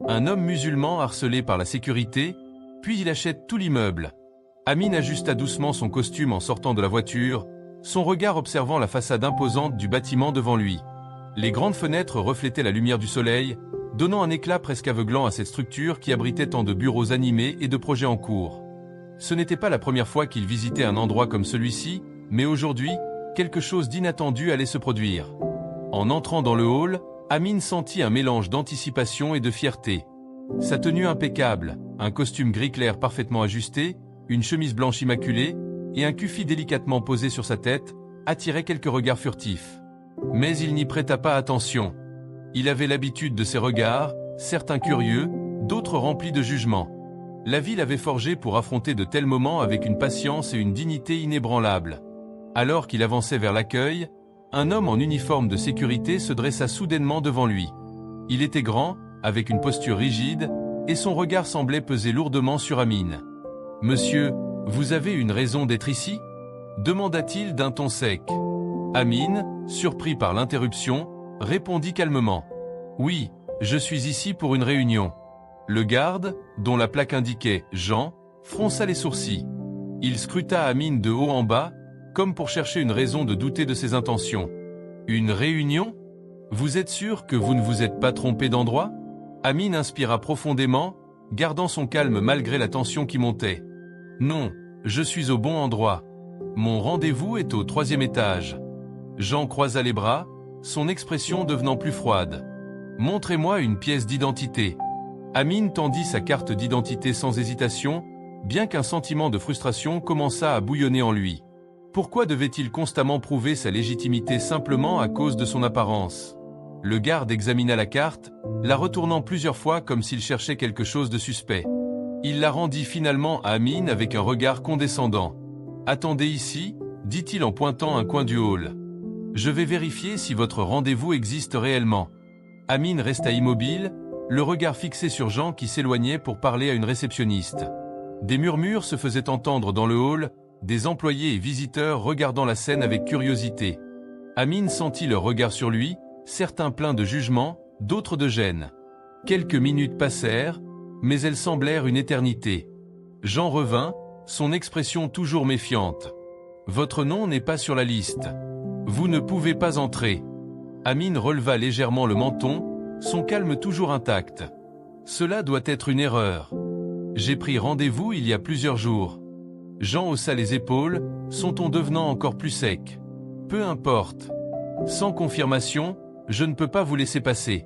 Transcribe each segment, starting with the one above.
Un homme musulman harcelé par la sécurité, puis il achète tout l'immeuble. Amin ajusta doucement son costume en sortant de la voiture, son regard observant la façade imposante du bâtiment devant lui. Les grandes fenêtres reflétaient la lumière du soleil, donnant un éclat presque aveuglant à cette structure qui abritait tant de bureaux animés et de projets en cours. Ce n'était pas la première fois qu'il visitait un endroit comme celui-ci, mais aujourd'hui, quelque chose d'inattendu allait se produire. En entrant dans le hall, Amin sentit un mélange d'anticipation et de fierté. Sa tenue impeccable, un costume gris clair parfaitement ajusté, une chemise blanche immaculée et un kufi délicatement posé sur sa tête attiraient quelques regards furtifs. Mais il n'y prêta pas attention. Il avait l'habitude de ces regards, certains curieux, d'autres remplis de jugement. La vie l'avait forgé pour affronter de tels moments avec une patience et une dignité inébranlables. Alors qu'il avançait vers l'accueil, un homme en uniforme de sécurité se dressa soudainement devant lui. Il était grand, avec une posture rigide, et son regard semblait peser lourdement sur Amin. « Monsieur, vous avez une raison d'être ici » demanda-t-il d'un ton sec. Amin, surpris par l'interruption, répondit calmement. « Oui, je suis ici pour une réunion. » Le garde, dont la plaque indiquait « Jean », fronça les sourcils. Il scruta Amin de haut en bas, comme pour chercher une raison de douter de ses intentions. « Une réunion ? Vous êtes sûr que vous ne vous êtes pas trompé d'endroit » Amin inspira profondément, gardant son calme malgré la tension qui montait. « Non, je suis au bon endroit. Mon rendez-vous est au 3e étage. » Jean croisa les bras, son expression devenant plus froide. « Montrez-moi une pièce d'identité. » Amin tendit sa carte d'identité sans hésitation, bien qu'un sentiment de frustration commençât à bouillonner en lui. Pourquoi devait-il constamment prouver sa légitimité simplement à cause de son apparence ? Le garde examina la carte, la retournant plusieurs fois comme s'il cherchait quelque chose de suspect. Il la rendit finalement à Amin avec un regard condescendant. « Attendez ici » dit-il en pointant un coin du hall. « Je vais vérifier si votre rendez-vous existe réellement. » Amin resta immobile, le regard fixé sur Jean qui s'éloignait pour parler à une réceptionniste. Des murmures se faisaient entendre dans le hall, des employés et visiteurs regardant la scène avec curiosité. Amin sentit leur regard sur lui, certains pleins de jugement, d'autres de gêne. Quelques minutes passèrent, mais elles semblèrent une éternité. Jean revint, son expression toujours méfiante. « Votre nom n'est pas sur la liste. Vous ne pouvez pas entrer. » Amin releva légèrement le menton, son calme toujours intact. « Cela doit être une erreur. J'ai pris rendez-vous il y a plusieurs jours. » Jean haussa les épaules, son ton devenant encore plus sec. « Peu importe. Sans confirmation, je ne peux pas vous laisser passer. »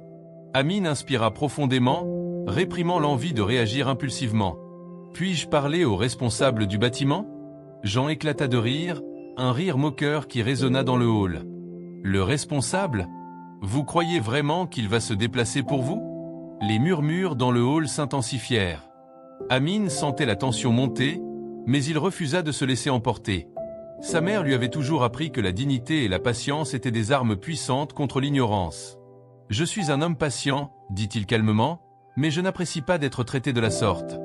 Amin inspira profondément, réprimant l'envie de réagir impulsivement. « Puis-je parler au responsable du bâtiment ?» Jean éclata de rire, un rire moqueur qui résonna dans le hall. « Le responsable ? Vous croyez vraiment qu'il va se déplacer pour vous ?» Les murmures dans le hall s'intensifièrent. Amin sentait la tension monter, mais il refusa de se laisser emporter. Sa mère lui avait toujours appris que la dignité et la patience étaient des armes puissantes contre l'ignorance. « Je suis un homme patient, » dit-il calmement, « mais je n'apprécie pas d'être traité de la sorte. »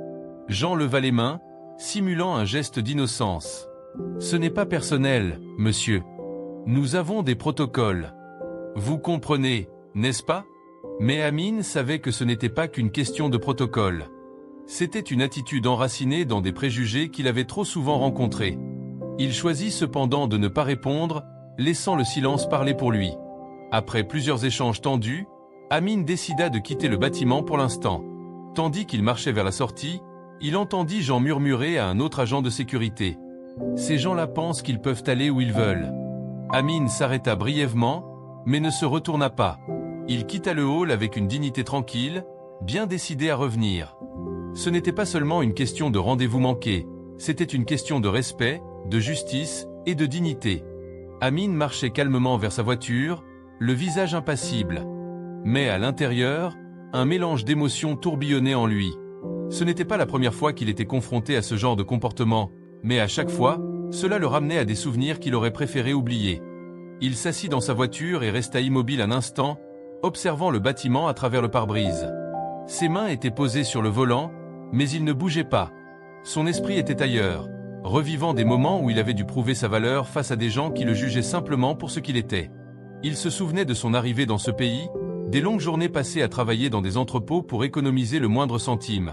Jean leva les mains, simulant un geste d'innocence. « Ce n'est pas personnel, monsieur. Nous avons des protocoles. Vous comprenez, n'est-ce pas ?» Mais Amin savait que ce n'était pas qu'une question de protocole. C'était une attitude enracinée dans des préjugés qu'il avait trop souvent rencontrés. Il choisit cependant de ne pas répondre, laissant le silence parler pour lui. Après plusieurs échanges tendus, Amin décida de quitter le bâtiment pour l'instant. Tandis qu'il marchait vers la sortie, il entendit Jean murmurer à un autre agent de sécurité. « Ces gens-là pensent qu'ils peuvent aller où ils veulent. » Amin s'arrêta brièvement, mais ne se retourna pas. Il quitta le hall avec une dignité tranquille, bien décidé à revenir. Ce n'était pas seulement une question de rendez-vous manqué, c'était une question de respect, de justice et de dignité. Amin marchait calmement vers sa voiture, le visage impassible. Mais à l'intérieur, un mélange d'émotions tourbillonnait en lui. Ce n'était pas la première fois qu'il était confronté à ce genre de comportement, mais à chaque fois, cela le ramenait à des souvenirs qu'il aurait préféré oublier. Il s'assit dans sa voiture et resta immobile un instant, observant le bâtiment à travers le pare-brise. Ses mains étaient posées sur le volant, mais il ne bougeait pas. Son esprit était ailleurs, revivant des moments où il avait dû prouver sa valeur face à des gens qui le jugeaient simplement pour ce qu'il était. Il se souvenait de son arrivée dans ce pays, Des longues journées passées à travailler dans des entrepôts pour économiser le moindre centime.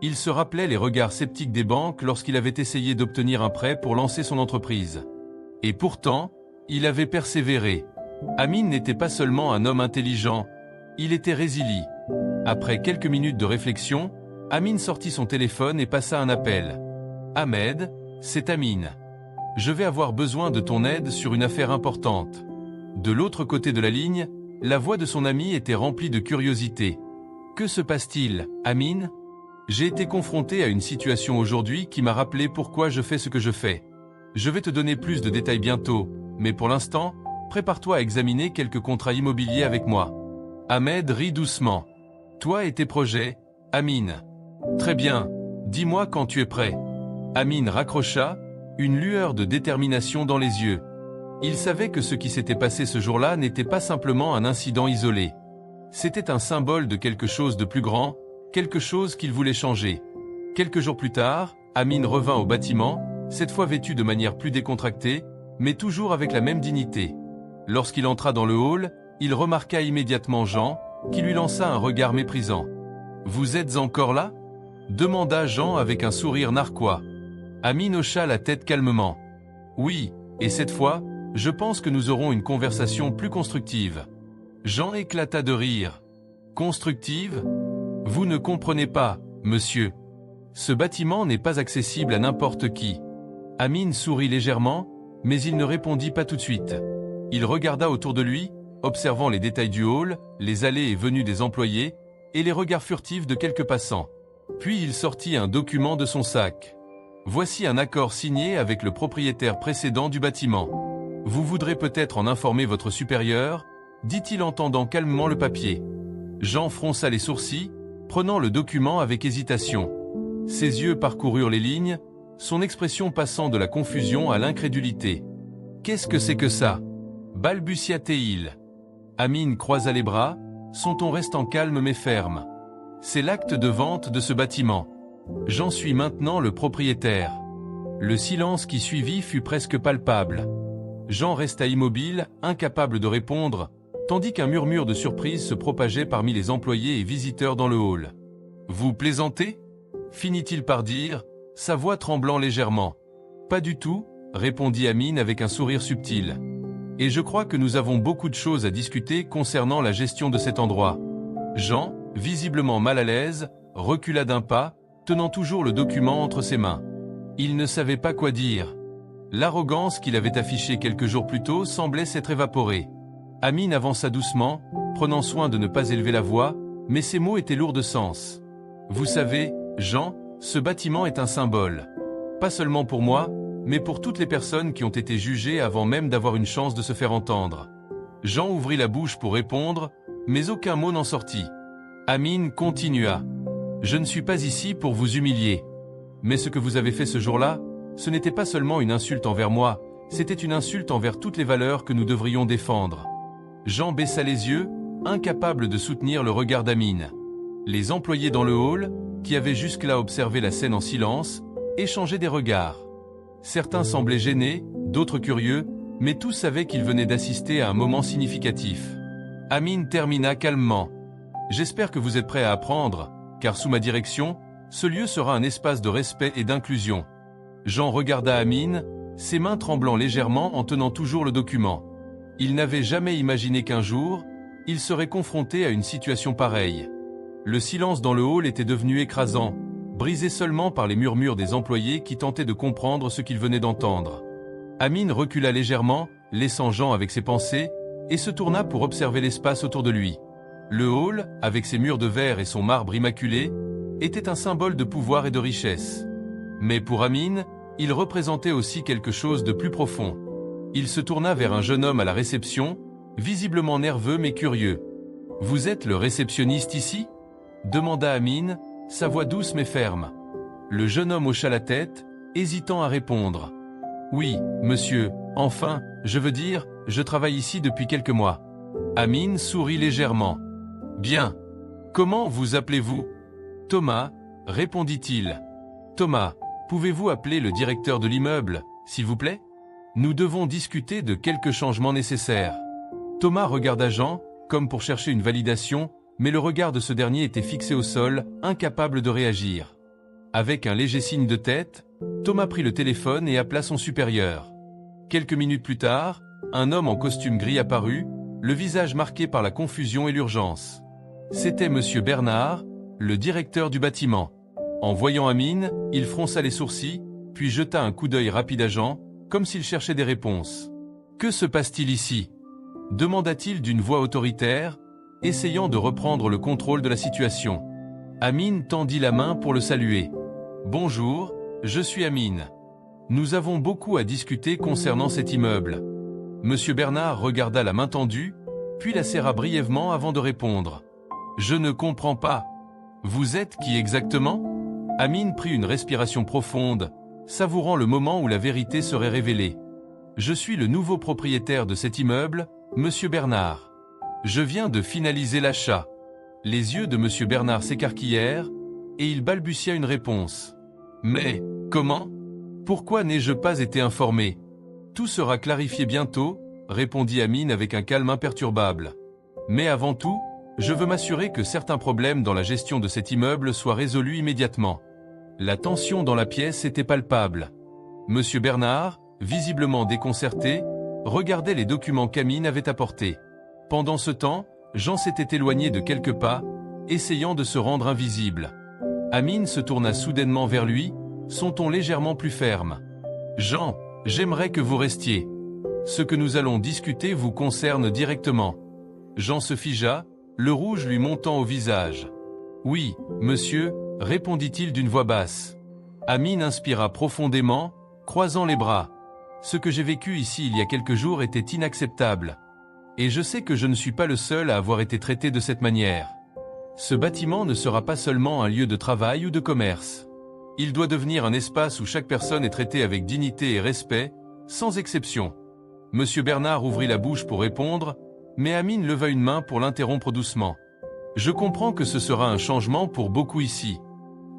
Il se rappelait les regards sceptiques des banques lorsqu'il avait essayé d'obtenir un prêt pour lancer son entreprise. Et pourtant, il avait persévéré. Amin n'était pas seulement un homme intelligent, il était résilient. Après quelques minutes de réflexion, Amin sortit son téléphone et passa un appel. « Ahmed, c'est Amin. Je vais avoir besoin de ton aide sur une affaire importante. » De l'autre côté de la ligne, la voix de son ami était remplie de curiosité. « Que se passe-t-il, Amin ? J'ai été confronté à une situation aujourd'hui qui m'a rappelé pourquoi je fais ce que je fais. Je vais te donner plus de détails bientôt, mais pour l'instant, prépare-toi à examiner quelques contrats immobiliers avec moi. » Ahmed rit doucement. « Toi et tes projets, Amin. »« Très bien, dis-moi quand tu es prêt. » Amin raccrocha, une lueur de détermination dans les yeux. Il savait que ce qui s'était passé ce jour-là n'était pas simplement un incident isolé. C'était un symbole de quelque chose de plus grand, quelque chose qu'il voulait changer. Quelques jours plus tard, Amin revint au bâtiment, cette fois vêtu de manière plus décontractée, mais toujours avec la même dignité. Lorsqu'il entra dans le hall, il remarqua immédiatement Jean, qui lui lança un regard méprisant. « Vous êtes encore là ?» demanda Jean avec un sourire narquois. Amin hocha la tête calmement. « Oui, et cette fois, je pense que nous aurons une conversation plus constructive. » Jean éclata de rire. « Constructive ? Vous ne comprenez pas, monsieur. Ce bâtiment n'est pas accessible à n'importe qui. » Amin sourit légèrement, mais il ne répondit pas tout de suite. Il regarda autour de lui, observant les détails du hall, les allées et venues des employés, et les regards furtifs de quelques passants. Puis il sortit un document de son sac. « Voici un accord signé avec le propriétaire précédent du bâtiment. Vous voudrez peut-être en informer votre supérieur ?» dit-il en tendant calmement le papier. Jean fronça les sourcils, prenant le document avec hésitation. Ses yeux parcoururent les lignes, son expression passant de la confusion à l'incrédulité. « Qu'est-ce que c'est que ça ?» balbutia-t-il. Amin croisa les bras, son ton restant calme mais ferme. « C'est l'acte de vente de ce bâtiment. J'en suis maintenant le propriétaire. » Le silence qui suivit fut presque palpable. Jean resta immobile, incapable de répondre, tandis qu'un murmure de surprise se propageait parmi les employés et visiteurs dans le hall. « Vous plaisantez ?» finit-il par dire, sa voix tremblant légèrement. « Pas du tout, » répondit Amin avec un sourire subtil. « Et je crois que nous avons beaucoup de choses à discuter concernant la gestion de cet endroit. » Jean, visiblement mal à l'aise, recula d'un pas, tenant toujours le document entre ses mains. Il ne savait pas quoi dire. L'arrogance qu'il avait affichée quelques jours plus tôt semblait s'être évaporée. Amin avança doucement, prenant soin de ne pas élever la voix, mais ses mots étaient lourds de sens. « Vous savez, Jean, ce bâtiment est un symbole. Pas seulement pour moi, mais pour toutes les personnes qui ont été jugées avant même d'avoir une chance de se faire entendre. » Jean ouvrit la bouche pour répondre, mais aucun mot n'en sortit. Amin continua. « Je ne suis pas ici pour vous humilier. Mais ce que vous avez fait ce jour-là, ce n'était pas seulement une insulte envers moi, c'était une insulte envers toutes les valeurs que nous devrions défendre. » Jean baissa les yeux, incapable de soutenir le regard d'Amin. Les employés dans le hall, qui avaient jusque-là observé la scène en silence, échangeaient des regards. Certains semblaient gênés, d'autres curieux, mais tous savaient qu'ils venaient d'assister à un moment significatif. Amin termina calmement. « J'espère que vous êtes prêts à apprendre, car sous ma direction, ce lieu sera un espace de respect et d'inclusion. » Jean regarda Amin, ses mains tremblant légèrement en tenant toujours le document. Il n'avait jamais imaginé qu'un jour, il serait confronté à une situation pareille. Le silence dans le hall était devenu écrasant, brisé seulement par les murmures des employés qui tentaient de comprendre ce qu'ils venaient d'entendre. Amin recula légèrement, laissant Jean avec ses pensées, et se tourna pour observer l'espace autour de lui. Le hall, avec ses murs de verre et son marbre immaculé, était un symbole de pouvoir et de richesse. Mais pour Amin, il représentait aussi quelque chose de plus profond. Il se tourna vers un jeune homme à la réception, visiblement nerveux mais curieux. « Vous êtes le réceptionniste ici ?» demanda Amin, sa voix douce mais ferme. Le jeune homme hocha la tête, hésitant à répondre. « Oui, monsieur, enfin, je veux dire, je travaille ici depuis quelques mois. » Amin sourit légèrement. « Bien. Comment vous appelez-vous ?»« Thomas, » répondit-il. « Thomas, pouvez-vous appeler le directeur de l'immeuble, s'il vous plaît ? Nous devons discuter de quelques changements nécessaires. » Thomas regarda Jean, comme pour chercher une validation, mais le regard de ce dernier était fixé au sol, incapable de réagir. Avec un léger signe de tête, Thomas prit le téléphone et appela son supérieur. Quelques minutes plus tard, un homme en costume gris apparut, le visage marqué par la confusion et l'urgence. C'était Monsieur Bernard, le directeur du bâtiment. En voyant Amine, il fronça les sourcils, puis jeta un coup d'œil rapide à Jean, comme s'il cherchait des réponses. « Que se passe-t-il ici » demanda-t-il d'une voix autoritaire, essayant de reprendre le contrôle de la situation. Amine tendit la main pour le saluer. « Bonjour, je suis Amine. Nous avons beaucoup à discuter concernant cet immeuble. » Monsieur Bernard regarda la main tendue, puis la serra brièvement avant de répondre. « Je ne comprends pas. Vous êtes qui exactement ?» Amine prit une respiration profonde, savourant le moment où la vérité serait révélée. « Je suis le nouveau propriétaire de cet immeuble, Monsieur Bernard. Je viens de finaliser l'achat. » Les yeux de Monsieur Bernard s'écarquillèrent, et il balbutia une réponse. « Mais, comment ? Pourquoi n'ai-je pas été informé ? Tout sera clarifié bientôt, répondit Amine avec un calme imperturbable. Mais avant tout, je veux m'assurer que certains problèmes dans la gestion de cet immeuble soient résolus immédiatement. La tension dans la pièce était palpable. Monsieur Bernard, visiblement déconcerté, regardait les documents qu'Amine avait apportés. Pendant ce temps, Jean s'était éloigné de quelques pas, essayant de se rendre invisible. Amine se tourna soudainement vers lui, son ton légèrement plus ferme. « Jean, j'aimerais que vous restiez. Ce que nous allons discuter vous concerne directement. » Jean se figea, le rouge lui montant au visage. « Oui, monsieur, » répondit-il d'une voix basse. Amine inspira profondément, croisant les bras. « Ce que j'ai vécu ici il y a quelques jours était inacceptable. Et je sais que je ne suis pas le seul à avoir été traité de cette manière. Ce bâtiment ne sera pas seulement un lieu de travail ou de commerce. Il doit devenir un espace où chaque personne est traitée avec dignité et respect, sans exception. » Monsieur Bernard ouvrit la bouche pour répondre, mais Amine leva une main pour l'interrompre doucement. « Je comprends que ce sera un changement pour beaucoup ici.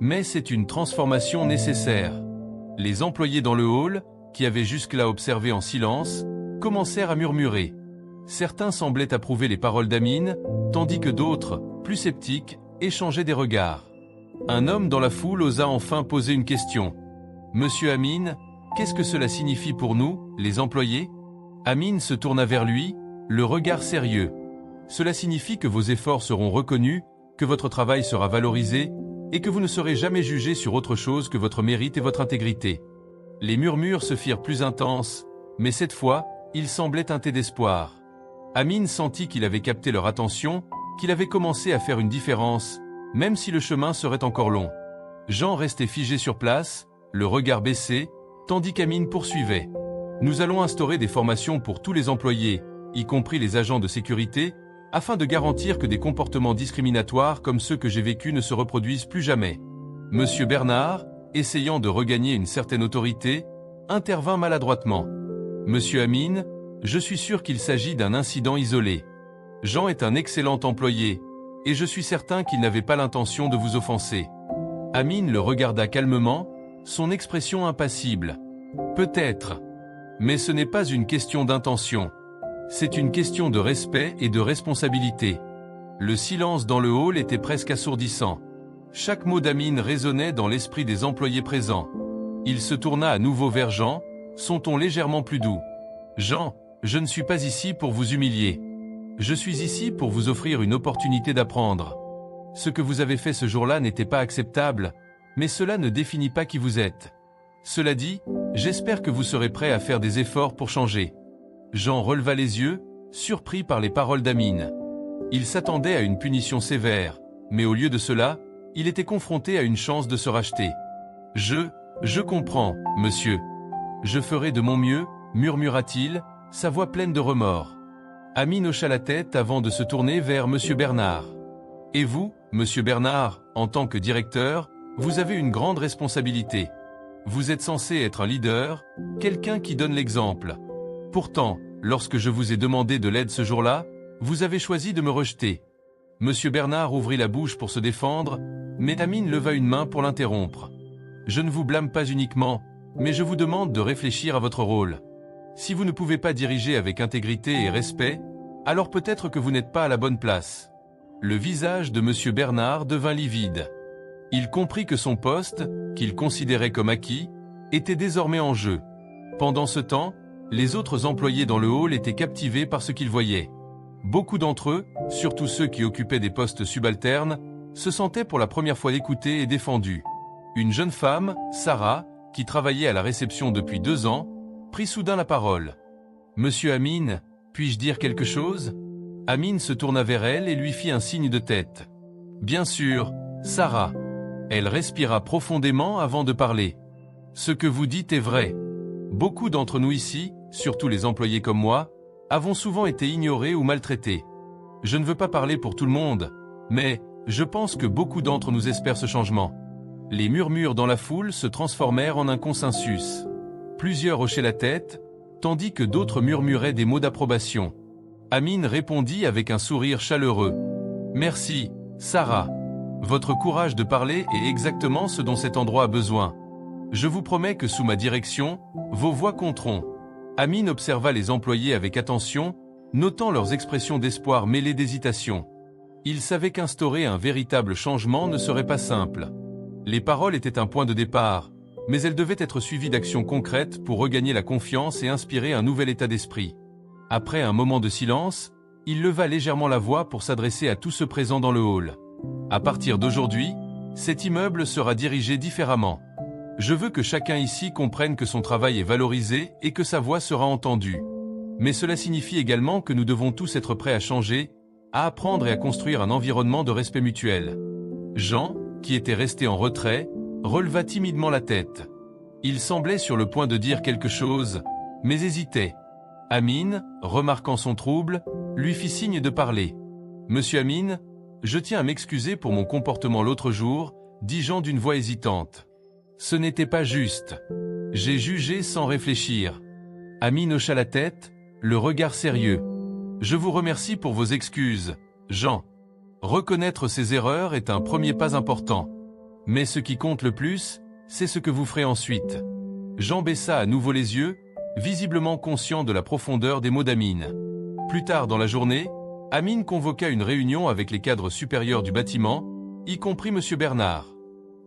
Mais c'est une transformation nécessaire. » Les employés dans le hall, qui avaient jusque-là observé en silence, commencèrent à murmurer. Certains semblaient approuver les paroles d'Amine, tandis que d'autres, plus sceptiques, échangeaient des regards. Un homme dans la foule osa enfin poser une question. « Monsieur Amine, qu'est-ce que cela signifie pour nous, les employés ?» Amine se tourna vers lui, le regard sérieux. « Cela signifie que vos efforts seront reconnus, que votre travail sera valorisé, et que vous ne serez jamais jugé sur autre chose que votre mérite et votre intégrité. » Les murmures se firent plus intenses, mais cette fois, ils semblaient teintés d'espoir. Amine sentit qu'il avait capté leur attention, qu'il avait commencé à faire une différence, même si le chemin serait encore long. Jean restait figé sur place, le regard baissé, tandis qu'Amine poursuivait. « Nous allons instaurer des formations pour tous les employés, y compris les agents de sécurité, afin de garantir que des comportements discriminatoires comme ceux que j'ai vécus ne se reproduisent plus jamais. » Monsieur Bernard, essayant de regagner une certaine autorité, intervint maladroitement. « Monsieur Amine, je suis sûr qu'il s'agit d'un incident isolé. Jean est un excellent employé, et je suis certain qu'il n'avait pas l'intention de vous offenser. » Amine le regarda calmement, son expression impassible. « Peut-être. Mais ce n'est pas une question d'intention. C'est une question de respect et de responsabilité. » Le silence dans le hall était presque assourdissant. Chaque mot d'Amine résonnait dans l'esprit des employés présents. Il se tourna à nouveau vers Jean, son ton légèrement plus doux. « Jean, je ne suis pas ici pour vous humilier. Je suis ici pour vous offrir une opportunité d'apprendre. Ce que vous avez fait ce jour-là n'était pas acceptable, mais cela ne définit pas qui vous êtes. Cela dit, j'espère que vous serez prêt à faire des efforts pour changer. » Jean releva les yeux, surpris par les paroles d'Amine. Il s'attendait à une punition sévère, mais au lieu de cela, il était confronté à une chance de se racheter. « Je comprends, monsieur. Je ferai de mon mieux, » murmura-t-il, sa voix pleine de remords. Amine hocha la tête avant de se tourner vers Monsieur Bernard. « Et vous, Monsieur Bernard, en tant que directeur, vous avez une grande responsabilité. Vous êtes censé être un leader, quelqu'un qui donne l'exemple. Pourtant, lorsque je vous ai demandé de l'aide ce jour-là, vous avez choisi de me rejeter. » Monsieur Bernard ouvrit la bouche pour se défendre, mais Amine leva une main pour l'interrompre. « Je ne vous blâme pas uniquement, mais je vous demande de réfléchir à votre rôle. Si vous ne pouvez pas diriger avec intégrité et respect, alors peut-être que vous n'êtes pas à la bonne place. Le visage de M. Bernard devint livide. Il comprit que son poste, qu'il considérait comme acquis, était désormais en jeu. Pendant ce temps, les autres employés dans le hall étaient captivés par ce qu'ils voyaient. Beaucoup d'entre eux, surtout ceux qui occupaient des postes subalternes, se sentaient pour la première fois écoutés et défendus. Une jeune femme, Sarah, qui travaillait à la réception depuis 2 ans, prit soudain la parole. « Monsieur Amin, puis-je dire quelque chose ?» Amin se tourna vers elle et lui fit un signe de tête. « Bien sûr, Sarah. » Elle respira profondément avant de parler. « Ce que vous dites est vrai. Beaucoup d'entre nous ici, surtout les employés comme moi, avons souvent été ignorés ou maltraités. Je ne veux pas parler pour tout le monde, mais je pense que beaucoup d'entre nous espèrent ce changement. » Les murmures dans la foule se transformèrent en un consensus. Plusieurs hochaient la tête, tandis que d'autres murmuraient des mots d'approbation. Amin répondit avec un sourire chaleureux. « Merci, Sarah. Votre courage de parler est exactement ce dont cet endroit a besoin. Je vous promets que sous ma direction, vos voix compteront. » Amin observa les employés avec attention, notant leurs expressions d'espoir mêlées d'hésitation. Il savait qu'instaurer un véritable changement ne serait pas simple. Les paroles étaient un point de départ, mais elles devaient être suivies d'actions concrètes pour regagner la confiance et inspirer un nouvel état d'esprit. Après un moment de silence, il leva légèrement la voix pour s'adresser à tous ceux présents dans le hall. « À partir d'aujourd'hui, cet immeuble sera dirigé différemment. Je veux que chacun ici comprenne que son travail est valorisé et que sa voix sera entendue. Mais cela signifie également que nous devons tous être prêts à changer, à apprendre et à construire un environnement de respect mutuel. » Jean, qui était resté en retrait, releva timidement la tête. Il semblait sur le point de dire quelque chose, mais hésitait. Amin, remarquant son trouble, lui fit signe de parler. « Monsieur Amin, je tiens à m'excuser pour mon comportement l'autre jour, » dit Jean d'une voix hésitante. « Ce n'était pas juste. J'ai jugé sans réfléchir. » Amin hocha la tête, le regard sérieux. « Je vous remercie pour vos excuses, Jean. Reconnaître ses erreurs est un premier pas important. Mais ce qui compte le plus, c'est ce que vous ferez ensuite. » Jean baissa à nouveau les yeux, visiblement conscient de la profondeur des mots d'Amin. Plus tard dans la journée, Amin convoqua une réunion avec les cadres supérieurs du bâtiment, y compris M. Bernard.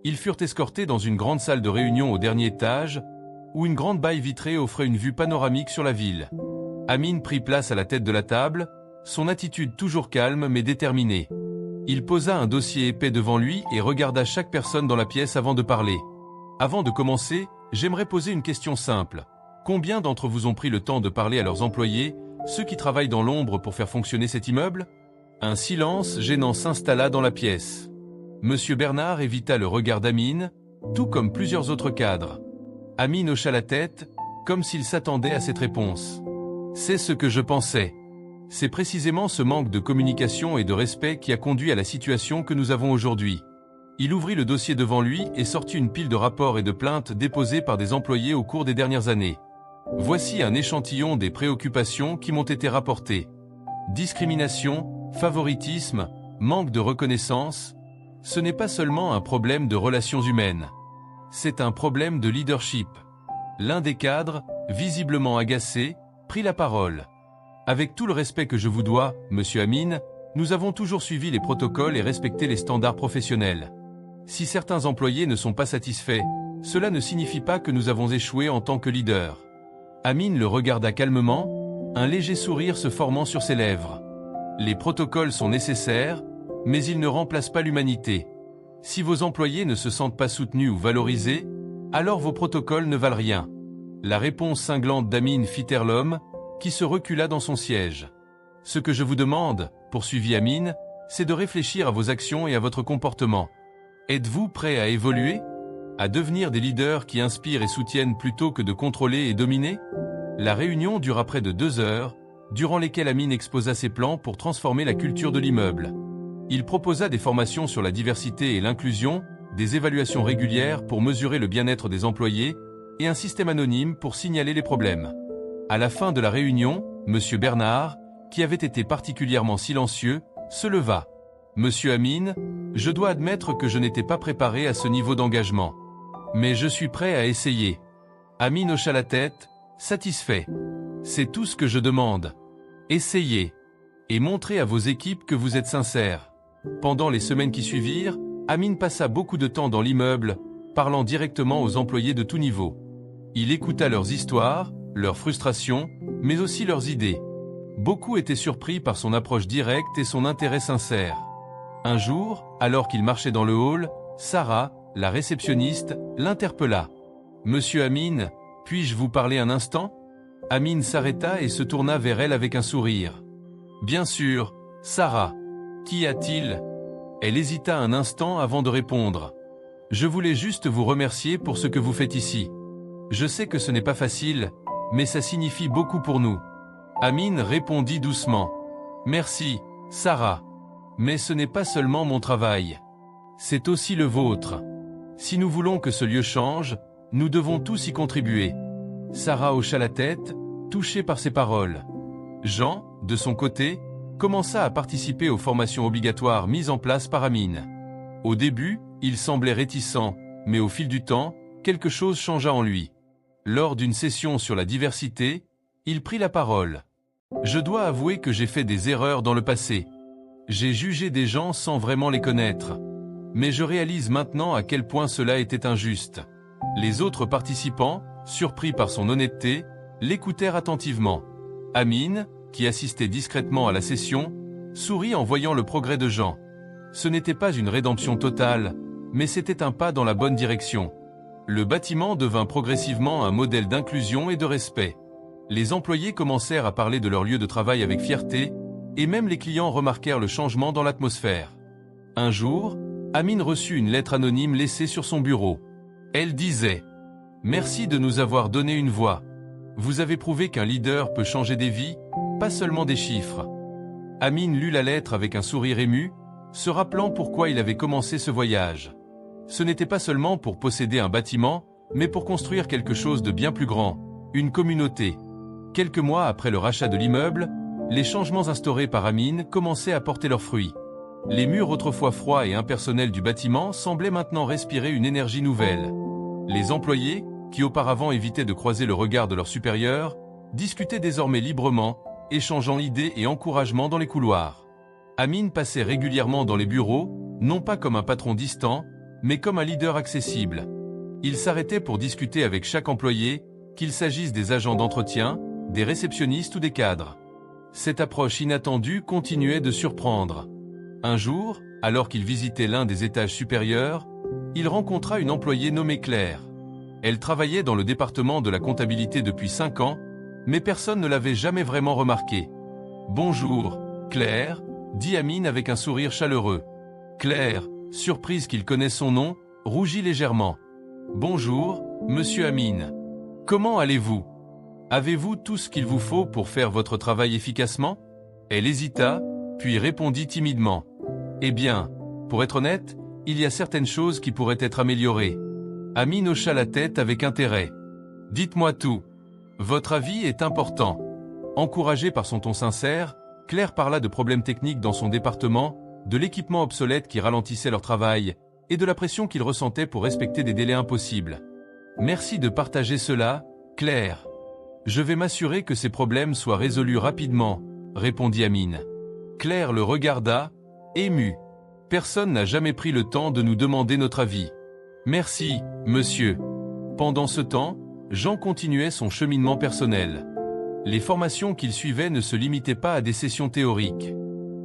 Ils furent escortés dans une grande salle de réunion au dernier étage, où une grande baille vitrée offrait une vue panoramique sur la ville. Amin prit place à la tête de la table, son attitude toujours calme mais déterminée. Il posa un dossier épais devant lui et regarda chaque personne dans la pièce avant de parler. « Avant de commencer, j'aimerais poser une question simple. Combien d'entre vous ont pris le temps de parler à leurs employés, ceux qui travaillent dans l'ombre pour faire fonctionner cet immeuble ?» Un silence gênant s'installa dans la pièce. Monsieur Bernard évita le regard d'Amin, tout comme plusieurs autres cadres. Amin hocha la tête, comme s'il s'attendait à cette réponse. « C'est ce que je pensais. C'est précisément ce manque de communication et de respect qui a conduit à la situation que nous avons aujourd'hui. » Il ouvrit le dossier devant lui et sortit une pile de rapports et de plaintes déposés par des employés au cours des dernières années. Voici un échantillon des préoccupations qui m'ont été rapportées. Discrimination, favoritisme, manque de reconnaissance. Ce n'est pas seulement un problème de relations humaines. C'est un problème de leadership. L'un des cadres, visiblement agacé, prit la parole. « Avec tout le respect que je vous dois, monsieur Amin, nous avons toujours suivi les protocoles et respecté les standards professionnels. Si certains employés ne sont pas satisfaits, cela ne signifie pas que nous avons échoué en tant que leader. » Amin le regarda calmement, un léger sourire se formant sur ses lèvres. « Les protocoles sont nécessaires, mais ils ne remplacent pas l'humanité. Si vos employés ne se sentent pas soutenus ou valorisés, alors vos protocoles ne valent rien. » La réponse cinglante d'Amin fit taire l'homme, qui se recula dans son siège. « Ce que je vous demande, poursuivit Amin, c'est de réfléchir à vos actions et à votre comportement. Êtes-vous prêt à évoluer? À devenir des leaders qui inspirent et soutiennent plutôt que de contrôler et dominer ?» La réunion dura près de 2 heures, durant lesquelles Amin exposa ses plans pour transformer la culture de l'immeuble. Il proposa des formations sur la diversité et l'inclusion, des évaluations régulières pour mesurer le bien-être des employés et un système anonyme pour signaler les problèmes. À la fin de la réunion, M. Bernard, qui avait été particulièrement silencieux, se leva. « Monsieur Amin, je dois admettre que je n'étais pas préparé à ce niveau d'engagement. Mais je suis prêt à essayer. » Amin hocha la tête, satisfait. « C'est tout ce que je demande. Essayez. » Et montrez à vos équipes que vous êtes sincères. Pendant les semaines qui suivirent, Amine passa beaucoup de temps dans l'immeuble, parlant directement aux employés de tout niveau. Il écouta leurs histoires, leurs frustrations, mais aussi leurs idées. Beaucoup étaient surpris par son approche directe et son intérêt sincère. Un jour, alors qu'il marchait dans le hall, Sarah, la réceptionniste, l'interpella. « Monsieur Amine, puis-je vous parler un instant ?» Amine s'arrêta et se tourna vers elle avec un sourire. « Bien sûr, Sarah. Qu'y a-t-il » Elle hésita un instant avant de répondre. « Je voulais juste vous remercier pour ce que vous faites ici. Je sais que ce n'est pas facile, mais ça signifie beaucoup pour nous. » Amine répondit doucement. « Merci, Sarah. Mais ce n'est pas seulement mon travail. C'est aussi le vôtre. Si nous voulons que ce lieu change, nous devons tous y contribuer. » Sarah hocha la tête, touchée par ces paroles. Jean, de son côté, commença à participer aux formations obligatoires mises en place par Amine. Au début, il semblait réticent, mais au fil du temps, quelque chose changea en lui. Lors d'une session sur la diversité, il prit la parole. « Je dois avouer que j'ai fait des erreurs dans le passé. J'ai jugé des gens sans vraiment les connaître. Mais je réalise maintenant à quel point cela était injuste. » Les autres participants, surpris par son honnêteté, l'écoutèrent attentivement. Amine, qui assistait discrètement à la session, sourit en voyant le progrès de Jean. Ce n'était pas une rédemption totale, mais c'était un pas dans la bonne direction. Le bâtiment devint progressivement un modèle d'inclusion et de respect. Les employés commencèrent à parler de leur lieu de travail avec fierté, et même les clients remarquèrent le changement dans l'atmosphère. Un jour, Amine reçut une lettre anonyme laissée sur son bureau. Elle disait « Merci de nous avoir donné une voix. Vous avez prouvé qu'un leader peut changer des vies, pas seulement des chiffres. » Amine lut la lettre avec un sourire ému, se rappelant pourquoi il avait commencé ce voyage. Ce n'était pas seulement pour posséder un bâtiment, mais pour construire quelque chose de bien plus grand, une communauté. Quelques mois après le rachat de l'immeuble, les changements instaurés par Amine commençaient à porter leurs fruits. Les murs autrefois froids et impersonnels du bâtiment semblaient maintenant respirer une énergie nouvelle. Les employés, qui auparavant évitaient de croiser le regard de leurs supérieurs, discutaient désormais librement, échangeant idées et encouragements dans les couloirs. Amine passait régulièrement dans les bureaux, non pas comme un patron distant, mais comme un leader accessible. Il s'arrêtait pour discuter avec chaque employé, qu'il s'agisse des agents d'entretien, des réceptionnistes ou des cadres. Cette approche inattendue continuait de surprendre. Un jour, alors qu'il visitait l'un des étages supérieurs, il rencontra une employée nommée Claire. Elle travaillait dans le département de la comptabilité depuis 5 ans, mais personne ne l'avait jamais vraiment remarquée. « Bonjour, Claire », dit Amine avec un sourire chaleureux. Claire, surprise qu'il connaisse son nom, rougit légèrement. « Bonjour, monsieur Amine. Comment allez-vous ? Avez-vous tout ce qu'il vous faut pour faire votre travail efficacement ?» Elle hésita, puis répondit timidement. « Eh bien, pour être honnête, il y a certaines choses qui pourraient être améliorées. » Amine hocha la tête avec intérêt. « Dites-moi tout. Votre avis est important. » Encouragée par son ton sincère, Claire parla de problèmes techniques dans son département, de l'équipement obsolète qui ralentissait leur travail, et de la pression qu'ils ressentaient pour respecter des délais impossibles. « Merci de partager cela, Claire. Je vais m'assurer que ces problèmes soient résolus rapidement, » répondit Amine. Claire le regarda, émue. « Personne n'a jamais pris le temps de nous demander notre avis. »« Merci, monsieur. » Pendant ce temps, Jean continuait son cheminement personnel. Les formations qu'il suivait ne se limitaient pas à des sessions théoriques.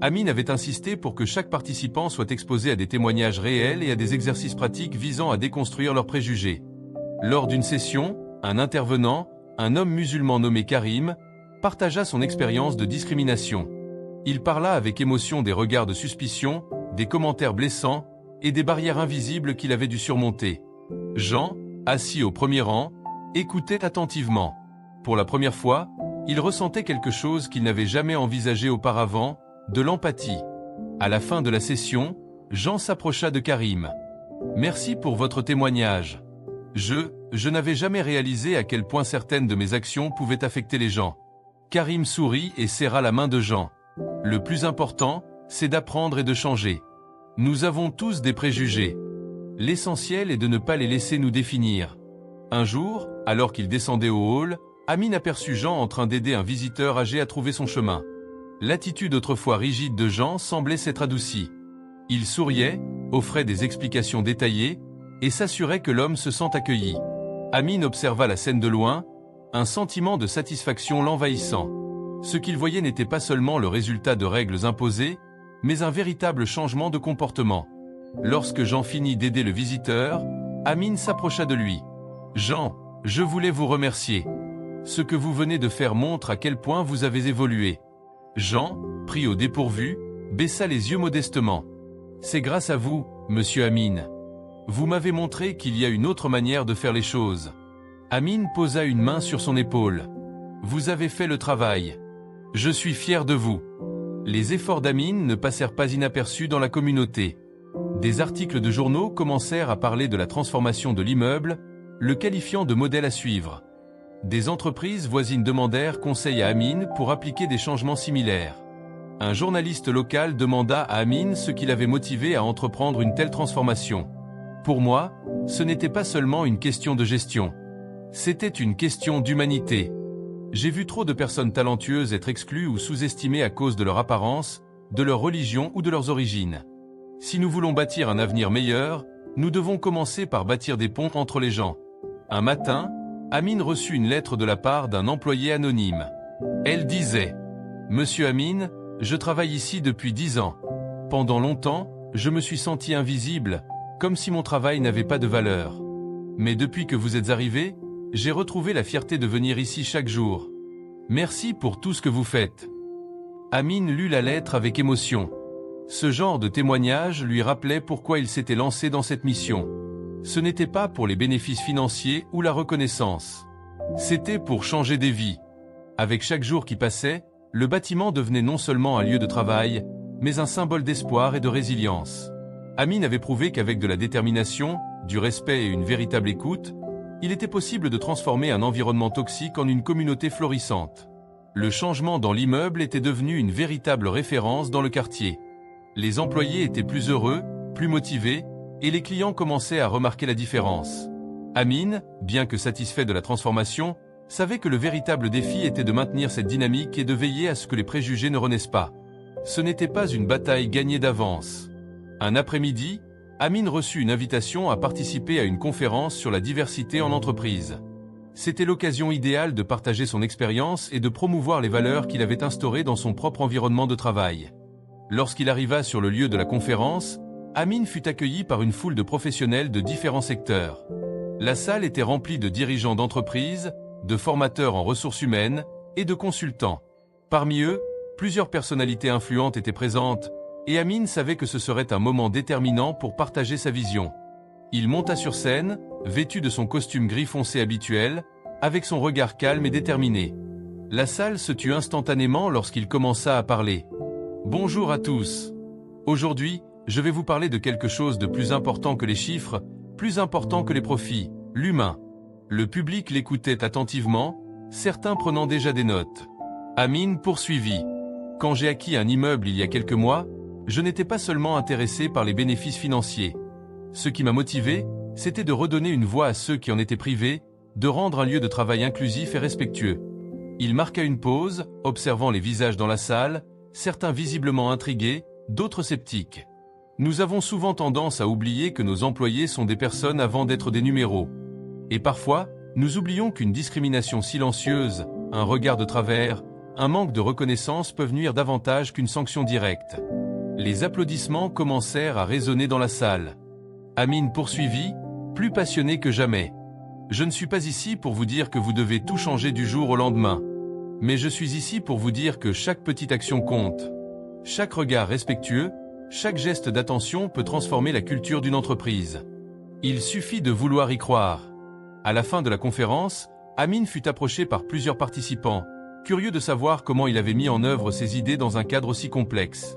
Amine avait insisté pour que chaque participant soit exposé à des témoignages réels et à des exercices pratiques visant à déconstruire leurs préjugés. Lors d'une session, un intervenant, un homme musulman nommé Karim, partagea son expérience de discrimination. Il parla avec émotion des regards de suspicion, des commentaires blessants et des barrières invisibles qu'il avait dû surmonter. Jean, assis au premier rang, écoutait attentivement. Pour la première fois, il ressentait quelque chose qu'il n'avait jamais envisagé auparavant, de l'empathie. À la fin de la session, Jean s'approcha de Karim. « Merci pour votre témoignage. Je n'avais jamais réalisé à quel point certaines de mes actions pouvaient affecter les gens. » Karim sourit et serra la main de Jean. « Le plus important, c'est d'apprendre et de changer. Nous avons tous des préjugés. L'essentiel est de ne pas les laisser nous définir. » Un jour, alors qu'il descendait au hall, Amine aperçut Jean en train d'aider un visiteur âgé à trouver son chemin. L'attitude autrefois rigide de Jean semblait s'être adoucie. Il souriait, offrait des explications détaillées, et s'assurait que l'homme se sent accueilli. Amine observa la scène de loin, un sentiment de satisfaction l'envahissant. Ce qu'il voyait n'était pas seulement le résultat de règles imposées, mais un véritable changement de comportement. Lorsque Jean finit d'aider le visiteur, Amine s'approcha de lui. « Jean, je voulais vous remercier. Ce que vous venez de faire montre à quel point vous avez évolué. » Jean, pris au dépourvu, baissa les yeux modestement. « C'est grâce à vous, monsieur Amine. Vous m'avez montré qu'il y a une autre manière de faire les choses. » Amine posa une main sur son épaule. « Vous avez fait le travail. Je suis fier de vous. » Les efforts d'Amine ne passèrent pas inaperçus dans la communauté. Des articles de journaux commencèrent à parler de la transformation de l'immeuble, le qualifiant de modèle à suivre. Des entreprises voisines demandèrent conseil à Amine pour appliquer des changements similaires. Un journaliste local demanda à Amine ce qui l'avait motivé à entreprendre une telle transformation. « Pour moi, ce n'était pas seulement une question de gestion. C'était une question d'humanité. J'ai vu trop de personnes talentueuses être exclues ou sous-estimées à cause de leur apparence, de leur religion ou de leurs origines. Si nous voulons bâtir un avenir meilleur, nous devons commencer par bâtir des ponts entre les gens. » Un matin, Amine reçut une lettre de la part d'un employé anonyme. Elle disait « Monsieur Amine, je travaille ici depuis 10 ans. Pendant longtemps, je me suis senti invisible, comme si mon travail n'avait pas de valeur. Mais depuis que vous êtes arrivé, j'ai retrouvé la fierté de venir ici chaque jour. Merci pour tout ce que vous faites. » Amine lut la lettre avec émotion. Ce genre de témoignage lui rappelait pourquoi il s'était lancé dans cette mission. Ce n'était pas pour les bénéfices financiers ou la reconnaissance. C'était pour changer des vies. Avec chaque jour qui passait, le bâtiment devenait non seulement un lieu de travail, mais un symbole d'espoir et de résilience. Amine avait prouvé qu'avec de la détermination, du respect et une véritable écoute, il était possible de transformer un environnement toxique en une communauté florissante. Le changement dans l'immeuble était devenu une véritable référence dans le quartier. Les employés étaient plus heureux, plus motivés, et les clients commençaient à remarquer la différence. Amine, bien que satisfait de la transformation, savait que le véritable défi était de maintenir cette dynamique et de veiller à ce que les préjugés ne renaissent pas. Ce n'était pas une bataille gagnée d'avance. Un après-midi, Amine reçut une invitation à participer à une conférence sur la diversité en entreprise. C'était l'occasion idéale de partager son expérience et de promouvoir les valeurs qu'il avait instaurées dans son propre environnement de travail. Lorsqu'il arriva sur le lieu de la conférence, Amine fut accueilli par une foule de professionnels de différents secteurs. La salle était remplie de dirigeants d'entreprises, de formateurs en ressources humaines et de consultants. Parmi eux, plusieurs personnalités influentes étaient présentes, et Amine savait que ce serait un moment déterminant pour partager sa vision. Il monta sur scène, vêtu de son costume gris foncé habituel, avec son regard calme et déterminé. La salle se tut instantanément lorsqu'il commença à parler. « Bonjour à tous. Aujourd'hui, je vais vous parler de quelque chose de plus important que les chiffres, plus important que les profits, l'humain. » Le public l'écoutait attentivement, certains prenant déjà des notes. Amine poursuivit. « Quand j'ai acquis un immeuble il y a quelques mois, je n'étais pas seulement intéressé par les bénéfices financiers. Ce qui m'a motivé, c'était de redonner une voix à ceux qui en étaient privés, de rendre un lieu de travail inclusif et respectueux. » Il marqua une pause, observant les visages dans la salle, certains visiblement intrigués, d'autres sceptiques. Nous avons souvent tendance à oublier que nos employés sont des personnes avant d'être des numéros. Et parfois, nous oublions qu'une discrimination silencieuse, un regard de travers, un manque de reconnaissance peuvent nuire davantage qu'une sanction directe. Les applaudissements commencèrent à résonner dans la salle. Amine poursuivit, plus passionné que jamais. « Je ne suis pas ici pour vous dire que vous devez tout changer du jour au lendemain. Mais je suis ici pour vous dire que chaque petite action compte. Chaque regard respectueux, chaque geste d'attention peut transformer la culture d'une entreprise. Il suffit de vouloir y croire. » À la fin de la conférence, Amine fut approché par plusieurs participants, curieux de savoir comment il avait mis en œuvre ses idées dans un cadre si complexe.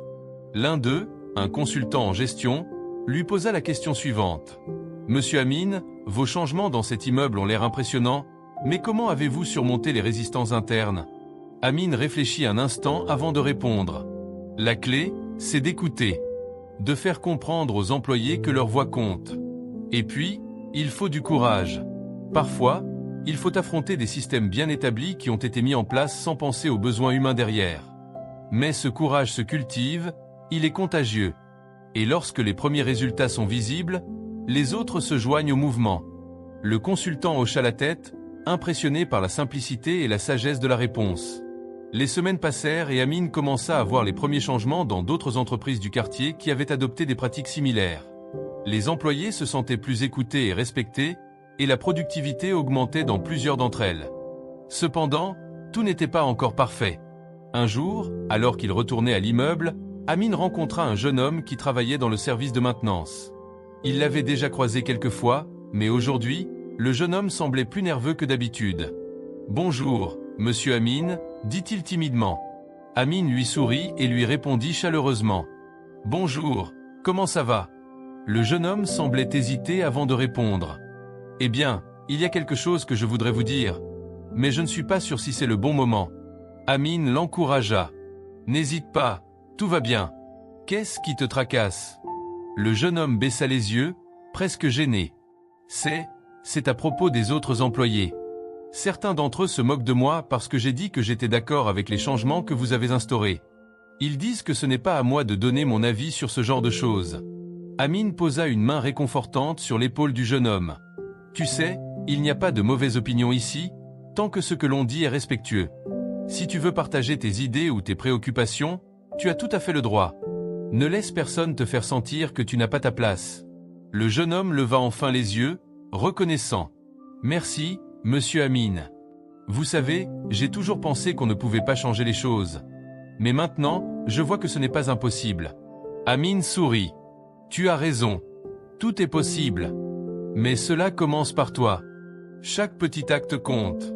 L'un d'eux, un consultant en gestion, lui posa la question suivante. « Monsieur Amine, vos changements dans cet immeuble ont l'air impressionnants, mais comment avez-vous surmonté les résistances internes ?» Amine réfléchit un instant avant de répondre. « La clé, c'est d'écouter, de faire comprendre aux employés que leur voix compte. Et puis, il faut du courage. Parfois, il faut affronter des systèmes bien établis qui ont été mis en place sans penser aux besoins humains derrière. » Mais ce courage se cultive, il est contagieux. Et lorsque les premiers résultats sont visibles, les autres se joignent au mouvement. Le consultant hocha la tête, impressionné par la simplicité et la sagesse de la réponse. Les semaines passèrent et Amine commença à voir les premiers changements dans d'autres entreprises du quartier qui avaient adopté des pratiques similaires. Les employés se sentaient plus écoutés et respectés, et la productivité augmentait dans plusieurs d'entre elles. Cependant, tout n'était pas encore parfait. Un jour, alors qu'il retournait à l'immeuble, Amine rencontra un jeune homme qui travaillait dans le service de maintenance. Il l'avait déjà croisé quelques fois, mais aujourd'hui, le jeune homme semblait plus nerveux que d'habitude. « Bonjour, monsieur Amine », dit-il timidement. Amine lui sourit et lui répondit chaleureusement. « Bonjour, comment ça va ?» Le jeune homme semblait hésiter avant de répondre. « Eh bien, il y a quelque chose que je voudrais vous dire, mais je ne suis pas sûr si c'est le bon moment. » Amine l'encouragea. « N'hésite pas, tout va bien. Qu'est-ce qui te tracasse ?» Le jeune homme baissa les yeux, presque gêné. « C'est à propos des autres employés. Certains d'entre eux se moquent de moi parce que j'ai dit que j'étais d'accord avec les changements que vous avez instaurés. Ils disent que ce n'est pas à moi de donner mon avis sur ce genre de choses. » Amine posa une main réconfortante sur l'épaule du jeune homme. « Tu sais, il n'y a pas de mauvaise opinion ici, tant que ce que l'on dit est respectueux. Si tu veux partager tes idées ou tes préoccupations, tu as tout à fait le droit. Ne laisse personne te faire sentir que tu n'as pas ta place. » Le jeune homme leva enfin les yeux, reconnaissant. « Merci, monsieur Amine. Vous savez, j'ai toujours pensé qu'on ne pouvait pas changer les choses. Mais maintenant, je vois que ce n'est pas impossible. » Amine sourit. « Tu as raison. Tout est possible. Mais cela commence par toi. Chaque petit acte compte. »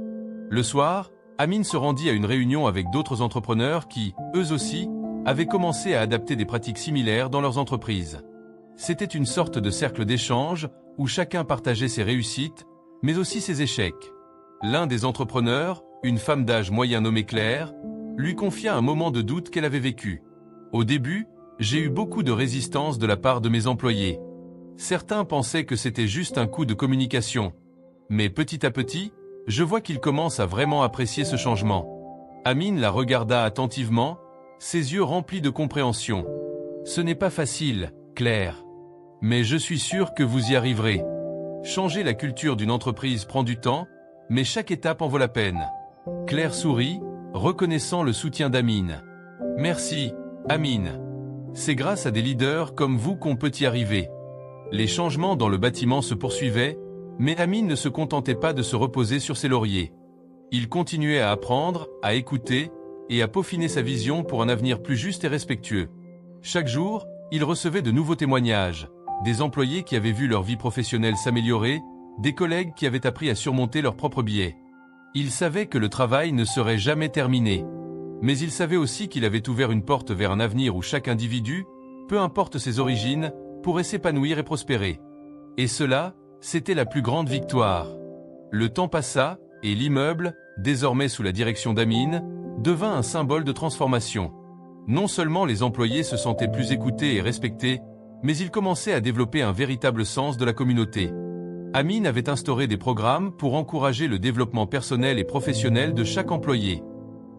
Le soir, Amine se rendit à une réunion avec d'autres entrepreneurs qui, eux aussi, avaient commencé à adapter des pratiques similaires dans leurs entreprises. C'était une sorte de cercle d'échange où chacun partageait ses réussites, mais aussi ses échecs. L'un des entrepreneurs, une femme d'âge moyen nommée Claire, lui confia un moment de doute qu'elle avait vécu. « Au début, j'ai eu beaucoup de résistance de la part de mes employés. Certains pensaient que c'était juste un coup de communication. Mais petit à petit, je vois qu'ils commencent à vraiment apprécier ce changement. » Amine la regarda attentivement, ses yeux remplis de compréhension. « Ce n'est pas facile, Claire. Mais je suis sûr que vous y arriverez. Changer la culture d'une entreprise prend du temps, mais chaque étape en vaut la peine. » Claire sourit, reconnaissant le soutien d'Amine. « Merci, Amine. C'est grâce à des leaders comme vous qu'on peut y arriver. » Les changements dans le bâtiment se poursuivaient, mais Amine ne se contentait pas de se reposer sur ses lauriers. Il continuait à apprendre, à écouter et à peaufiner sa vision pour un avenir plus juste et respectueux. Chaque jour, il recevait de nouveaux témoignages, des employés qui avaient vu leur vie professionnelle s'améliorer, des collègues qui avaient appris à surmonter leurs propres biais. Il savait que le travail ne serait jamais terminé, mais il savait aussi qu'il avait ouvert une porte vers un avenir où chaque individu, peu importe ses origines, pourrait s'épanouir et prospérer. Et cela, c'était la plus grande victoire. Le temps passa, et l'immeuble, désormais sous la direction d'Amine, devint un symbole de transformation. Non seulement les employés se sentaient plus écoutés et respectés, mais ils commençaient à développer un véritable sens de la communauté. Amine avait instauré des programmes pour encourager le développement personnel et professionnel de chaque employé.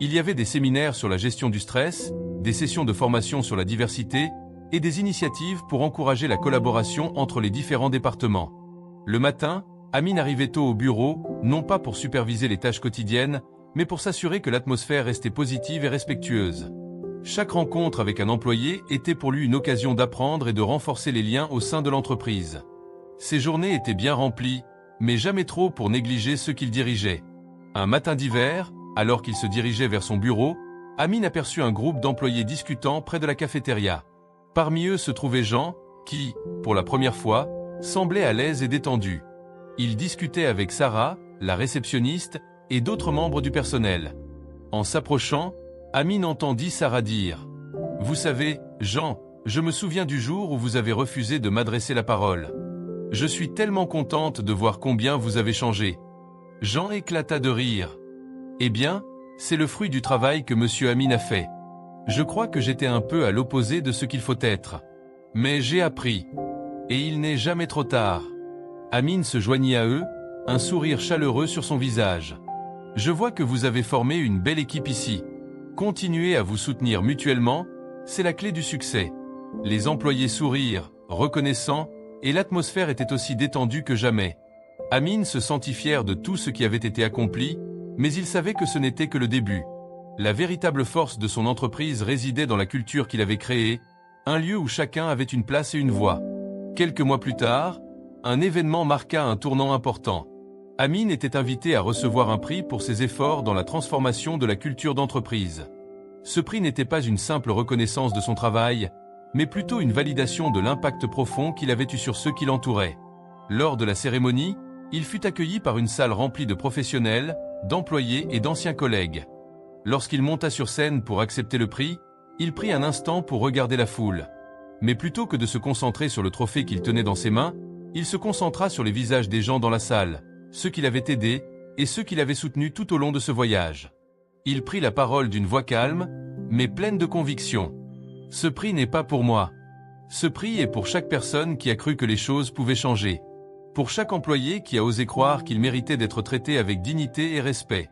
Il y avait des séminaires sur la gestion du stress, des sessions de formation sur la diversité, et des initiatives pour encourager la collaboration entre les différents départements. Le matin, Amine arrivait tôt au bureau, non pas pour superviser les tâches quotidiennes, mais pour s'assurer que l'atmosphère restait positive et respectueuse. Chaque rencontre avec un employé était pour lui une occasion d'apprendre et de renforcer les liens au sein de l'entreprise. Ses journées étaient bien remplies, mais jamais trop pour négliger ceux qu'il dirigeait. Un matin d'hiver, alors qu'il se dirigeait vers son bureau, Amine aperçut un groupe d'employés discutant près de la cafétéria. Parmi eux se trouvait Jean, qui, pour la première fois, semblait à l'aise et détendu. Il discutait avec Sarah, la réceptionniste, et d'autres membres du personnel. En s'approchant, Amine entendit Sarah dire « Vous savez, Jean, je me souviens du jour où vous avez refusé de m'adresser la parole. Je suis tellement contente de voir combien vous avez changé. » Jean éclata de rire. « Eh bien, c'est le fruit du travail que monsieur Amine a fait. Je crois que j'étais un peu à l'opposé de ce qu'il faut être. Mais j'ai appris. Et il n'est jamais trop tard. » Amine se joignit à eux, un sourire chaleureux sur son visage. « Je vois que vous avez formé une belle équipe ici. Continuez à vous soutenir mutuellement, c'est la clé du succès. Les employés sourirent, reconnaissants, et l'atmosphère était aussi détendue que jamais. Amin se sentit fier de tout ce qui avait été accompli, mais il savait que ce n'était que le début. La véritable force de son entreprise résidait dans la culture qu'il avait créée, un lieu où chacun avait une place et une voix. Quelques mois plus tard, un événement marqua un tournant important. Amin était invité à recevoir un prix pour ses efforts dans la transformation de la culture d'entreprise. Ce prix n'était pas une simple reconnaissance de son travail, mais plutôt une validation de l'impact profond qu'il avait eu sur ceux qui l'entouraient. Lors de la cérémonie, il fut accueilli par une salle remplie de professionnels, d'employés et d'anciens collègues. Lorsqu'il monta sur scène pour accepter le prix, il prit un instant pour regarder la foule. Mais plutôt que de se concentrer sur le trophée qu'il tenait dans ses mains, il se concentra sur les visages des gens dans la salle, ceux qui l'avaient aidé et ceux qui l'avaient soutenu tout au long de ce voyage. Il prit la parole d'une voix calme, mais pleine de conviction. « Ce prix n'est pas pour moi. Ce prix est pour chaque personne qui a cru que les choses pouvaient changer. Pour chaque employé qui a osé croire qu'il méritait d'être traité avec dignité et respect.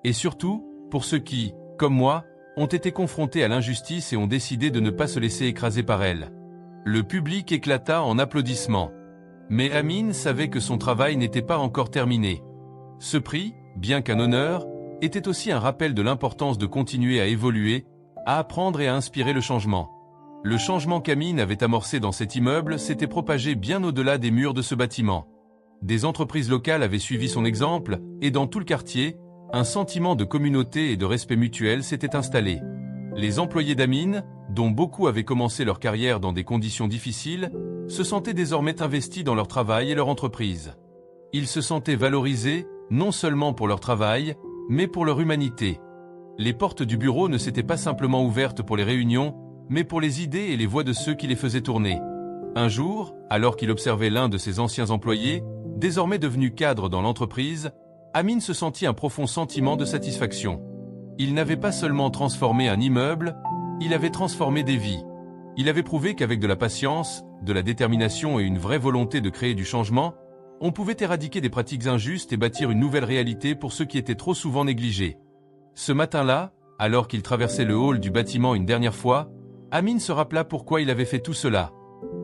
Et surtout, pour ceux qui, comme moi, ont été confrontés à l'injustice et ont décidé de ne pas se laisser écraser par elle. » Le public éclata en applaudissements. Mais Amin savait que son travail n'était pas encore terminé. Ce prix, bien qu'un honneur, était aussi un rappel de l'importance de continuer à évoluer, à apprendre et à inspirer le changement. Le changement qu'Amin avait amorcé dans cet immeuble s'était propagé bien au-delà des murs de ce bâtiment. Des entreprises locales avaient suivi son exemple, et dans tout le quartier, un sentiment de communauté et de respect mutuel s'était installé. Les employés d'Amin, dont beaucoup avaient commencé leur carrière dans des conditions difficiles, se sentaient désormais investis dans leur travail et leur entreprise. Ils se sentaient valorisés, non seulement pour leur travail, mais pour leur humanité. Les portes du bureau ne s'étaient pas simplement ouvertes pour les réunions, mais pour les idées et les voix de ceux qui les faisaient tourner. Un jour, alors qu'il observait l'un de ses anciens employés, désormais devenu cadre dans l'entreprise, Amin se sentit un profond sentiment de satisfaction. Il n'avait pas seulement transformé un immeuble, il avait transformé des vies. Il avait prouvé qu'avec de la patience, de la détermination et une vraie volonté de créer du changement, on pouvait éradiquer des pratiques injustes et bâtir une nouvelle réalité pour ceux qui étaient trop souvent négligés. Ce matin-là, alors qu'il traversait le hall du bâtiment une dernière fois, Amin se rappela pourquoi il avait fait tout cela.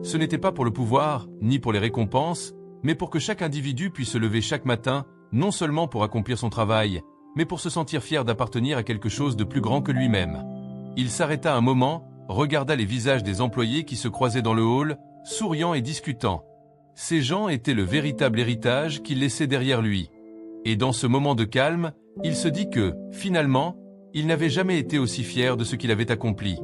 Ce n'était pas pour le pouvoir, ni pour les récompenses, mais pour que chaque individu puisse se lever chaque matin, non seulement pour accomplir son travail, mais pour se sentir fier d'appartenir à quelque chose de plus grand que lui-même. Il s'arrêta un moment, regarda les visages des employés qui se croisaient dans le hall, souriant et discutant. Ces gens étaient le véritable héritage qu'il laissait derrière lui. Et dans ce moment de calme, il se dit que, finalement, il n'avait jamais été aussi fier de ce qu'il avait accompli.